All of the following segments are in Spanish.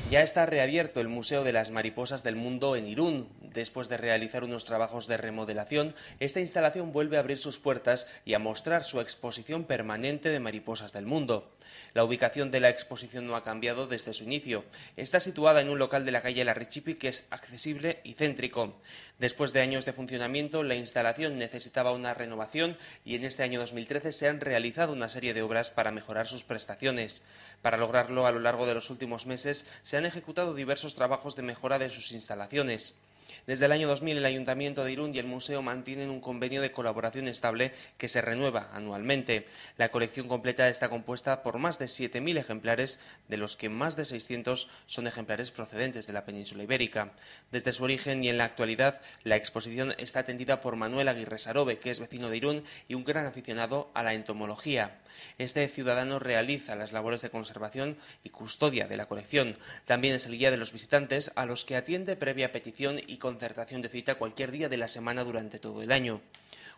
Ya está reabierto el Museo de las Mariposas del Mundo en Irún. Después de realizar unos trabajos de remodelación, esta instalación vuelve a abrir sus puertas y a mostrar su exposición permanente de mariposas del mundo. La ubicación de la exposición no ha cambiado desde su inicio. Está situada en un local de la calle Larrachipi que es accesible y céntrico. Después de años de funcionamiento, la instalación necesitaba una renovación y en este año 2013 se han realizado una serie de obras para mejorar sus prestaciones. Para lograrlo, a lo largo de los últimos meses, se han ejecutado diversos trabajos de mejora de sus instalaciones. Desde el año 2000 el Ayuntamiento de Irún y el Museo mantienen un convenio de colaboración estable que se renueva anualmente. La colección completa está compuesta por más de 7.000 ejemplares, de los que más de 600 son ejemplares procedentes de la península ibérica. Desde su origen y en la actualidad, la exposición está atendida por Manuel Aguirre Sarobe, que es vecino de Irún y un gran aficionado a la entomología. Este ciudadano realiza las labores de conservación y custodia de la colección. También es el guía de los visitantes, a los que atiende previa petición y concertación de cita cualquier día de la semana durante todo el año.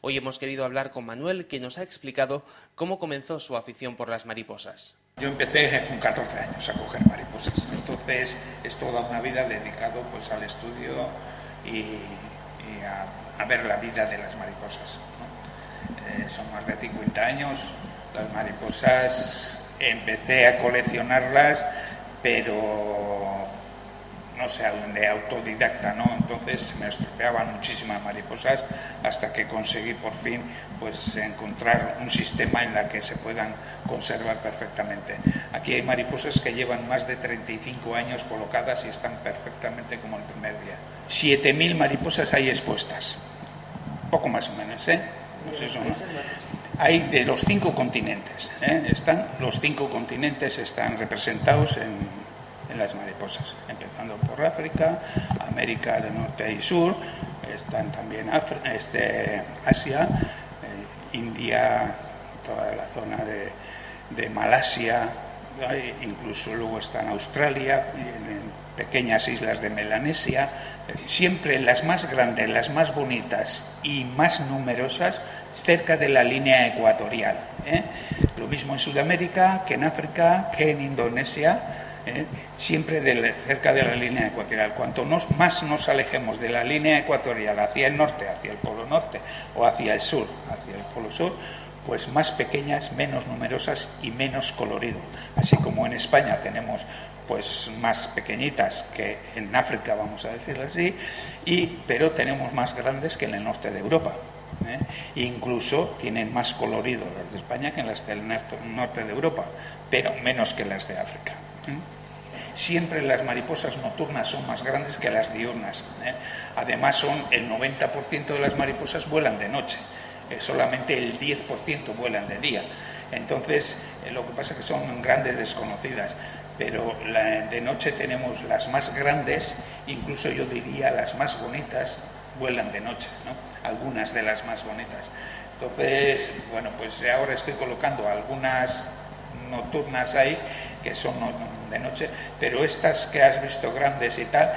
Hoy hemos querido hablar con Manuel, que nos ha explicado cómo comenzó su afición por las mariposas. Yo empecé con 14 años a coger mariposas, entonces es toda una vida dedicado pues al estudio y a ver la vida de las mariposas, ¿no? Son más de 50 años. Las mariposas empecé a coleccionarlas, pero no sé, de autodidacta, ¿no? Entonces se me estropeaban muchísimas mariposas hasta que conseguí por fin pues encontrar un sistema en la que se puedan conservar perfectamente. Aquí hay mariposas que llevan más de 35 años colocadas y están perfectamente como el primer día. 7.000 mariposas hay expuestas, poco más o menos, ¿eh? No sé, son, ¿no? Hay de los 5 continentes, los 5 continentes están representados en las mariposas, empezando por África, América del Norte y Sur, están también Asia, India, toda la zona de Malasia, incluso luego están Australia, pequeñas islas de Melanesia, siempre las más grandes, las más bonitas y más numerosas cerca de la línea ecuatorial. Lo mismo en Sudamérica que en África, que en Indonesia, siempre cerca de la línea ecuatorial. Cuanto más nos alejemos de la línea ecuatorial hacia el norte, hacia el polo norte, o hacia el sur, hacia el polo sur, pues más pequeñas, menos numerosas y menos colorido. Así como en España tenemos pues más pequeñitas que en África, vamos a decirlo así, pero tenemos más grandes que en el norte de Europa. Incluso tienen más colorido las de España que las del norte de Europa, pero menos que las de África. Siempre las mariposas nocturnas son más grandes que las diurnas. Además, el 90% de las mariposas vuelan de noche, solamente el 10% vuelan de día. Entonces, lo que pasa es que son grandes desconocidas, pero de noche tenemos las más grandes, incluso yo diría las más bonitas, vuelan de noche, ¿no? Algunas de las más bonitas. Entonces, bueno, pues ahora estoy colocando algunas nocturnas ahí, que son de noche, pero estas que has visto grandes y tal,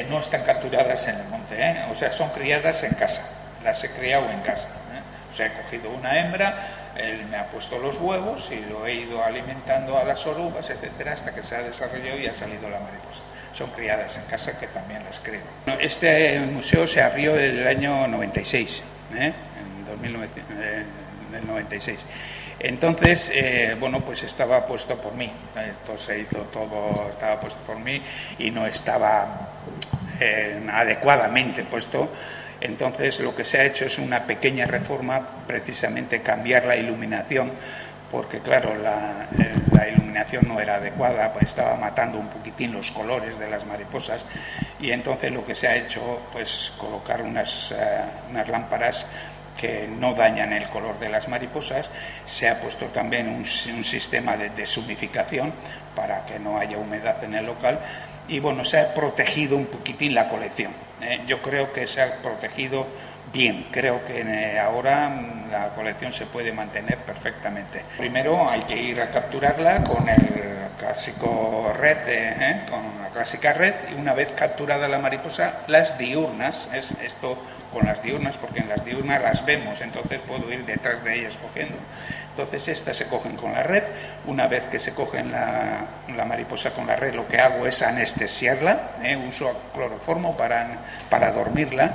no están capturadas en el monte, o sea, son criadas en casa, las he criado en casa, o sea, he cogido una hembra, él me ha puesto los huevos y lo he ido alimentando a las orugas, etcétera, hasta que se ha desarrollado y ha salido la mariposa. Son criadas en casa, que también las crío. Este museo se abrió el año 96, en 96. Entonces, bueno, pues estaba puesto por mí. Esto se hizo todo, estaba puesto por mí y no estaba adecuadamente puesto. Entonces, lo que se ha hecho es una pequeña reforma, precisamente cambiar la iluminación, porque claro, la iluminación no era adecuada, pues estaba matando un poquitín los colores de las mariposas, y entonces lo que se ha hecho, pues colocar unas lámparas que no dañan el color de las mariposas. Se ha puesto también un sistema de deshumificación para que no haya humedad en el local, y bueno, se ha protegido un poquitín la colección. Yo creo que se ha protegido bien, creo que ahora la colección se puede mantener perfectamente. Primero hay que ir a capturarla con el clásico red, con la clásica red, y una vez capturada la mariposa, las diurnas, esto con las diurnas, porque en las diurnas las vemos, entonces puedo ir detrás de ellas cogiendo. Entonces estas se cogen con la red. Una vez que se cogen la mariposa con la red, lo que hago es anestesiarla, uso cloroformo para dormirla,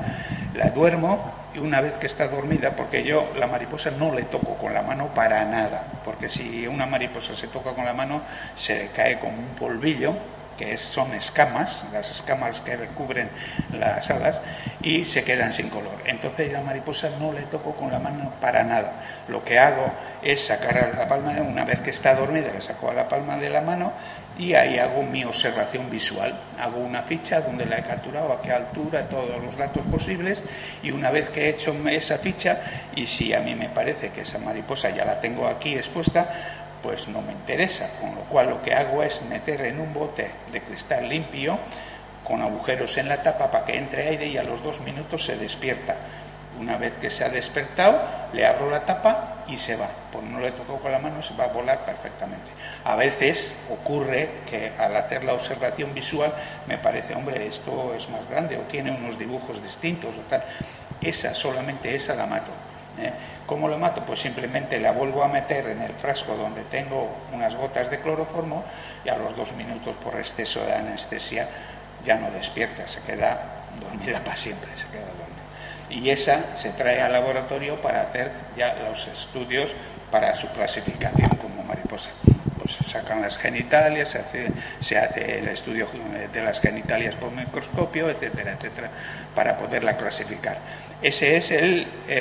la duermo. Y una vez que está dormida, porque yo la mariposa no le toco con la mano para nada, porque si una mariposa se toca con la mano se cae como un polvillo, que son escamas, las escamas que recubren las alas, y se quedan sin color. Entonces la mariposa no le toco con la mano para nada. Lo que hago es sacar a la palma, una vez que está dormida, le saco a la palma de la mano y ahí hago mi observación visual. Hago una ficha donde la he capturado, a qué altura, todos los datos posibles, y una vez que he hecho esa ficha, y si a mí me parece que esa mariposa ya la tengo aquí expuesta, pues no me interesa, con lo cual lo que hago es meter en un bote de cristal limpio con agujeros en la tapa para que entre aire y a los 2 minutos se despierta. Una vez que se ha despertado, le abro la tapa y se va. Pues no le toco con la mano, se va a volar perfectamente. A veces ocurre que al hacer la observación visual me parece, hombre, esto es más grande o tiene unos dibujos distintos o tal. Solamente esa la mato. ¿Cómo lo mato? Pues simplemente la vuelvo a meter en el frasco donde tengo unas gotas de cloroformo y a los 2 minutos, por exceso de anestesia, ya no despierta, se queda dormida para siempre, se queda dormida. Y esa se trae al laboratorio para hacer ya los estudios para su clasificación como mariposa. Pues se sacan las genitalias, se hace el estudio de las genitalias por microscopio, etcétera, etcétera, para poderla clasificar. Ese es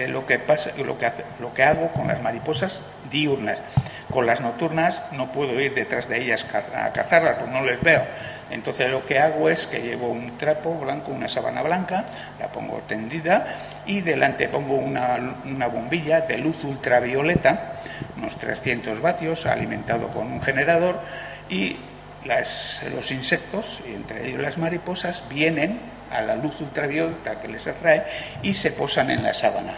lo que hago con las mariposas diurnas. Con las nocturnas no puedo ir detrás de ellas a cazarlas, porque no les veo. Entonces lo que hago es que llevo un trapo blanco, una sábana blanca, la pongo tendida y delante pongo una bombilla de luz ultravioleta, unos 300 vatios, alimentado con un generador, y los insectos, y entre ellos las mariposas, vienen a la luz ultravioleta que les atrae y se posan en la sábana.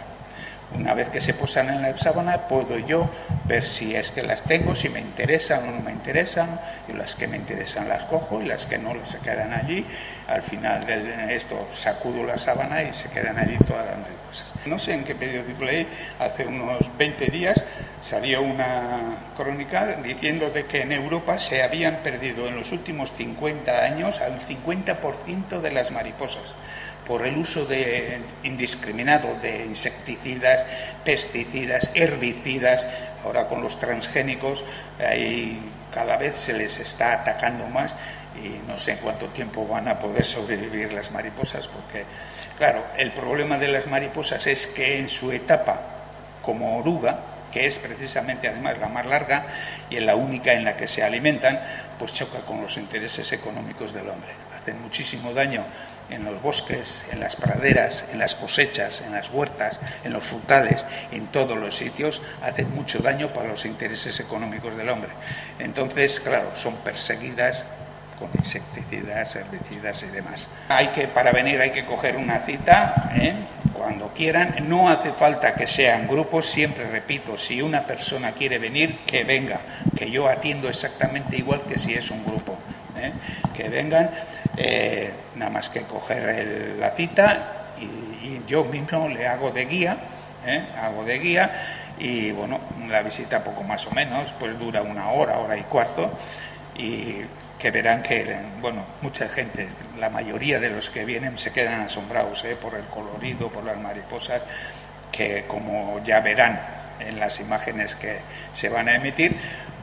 Una vez que se posan en la sábana, puedo yo ver si es que las tengo, si me interesan o no me interesan, y las que me interesan las cojo y las que no se quedan allí. Al final de esto sacudo la sábana y se quedan allí todas las mariposas. No sé en qué periódico leí, hace unos 20 días salió una crónica diciendo de que en Europa se habían perdido en los últimos 50 años al 50% de las mariposas, por el uso indiscriminado de insecticidas, pesticidas, herbicidas. Ahora con los transgénicos cada vez se les está atacando más y no sé en cuánto tiempo van a poder sobrevivir las mariposas, porque claro, el problema de las mariposas es que en su etapa como oruga, que es precisamente además la más larga y es la única en la que se alimentan, pues choca con los intereses económicos del hombre. Hacen muchísimo daño en los bosques, en las praderas, en las cosechas, en las huertas, en los frutales, en todos los sitios, hacen mucho daño para los intereses económicos del hombre. Entonces, claro, son perseguidas con insecticidas, herbicidas y demás. Para venir hay que coger una cita, cuando quieran. No hace falta que sean grupos, siempre repito, si una persona quiere venir, que venga, que yo atiendo exactamente igual que si es un grupo, que vengan. Nada más que coger la cita y yo mismo le hago de guía, y bueno, la visita poco más o menos, pues dura 1 hora, hora y cuarto, y que verán que, bueno, mucha gente, la mayoría de los que vienen se quedan asombrados por el colorido, por las mariposas, que como ya verán en las imágenes que se van a emitir,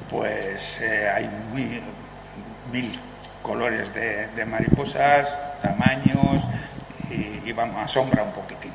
pues hay 1000 colores de mariposas, tamaños, y vamos, asombra un poquitín.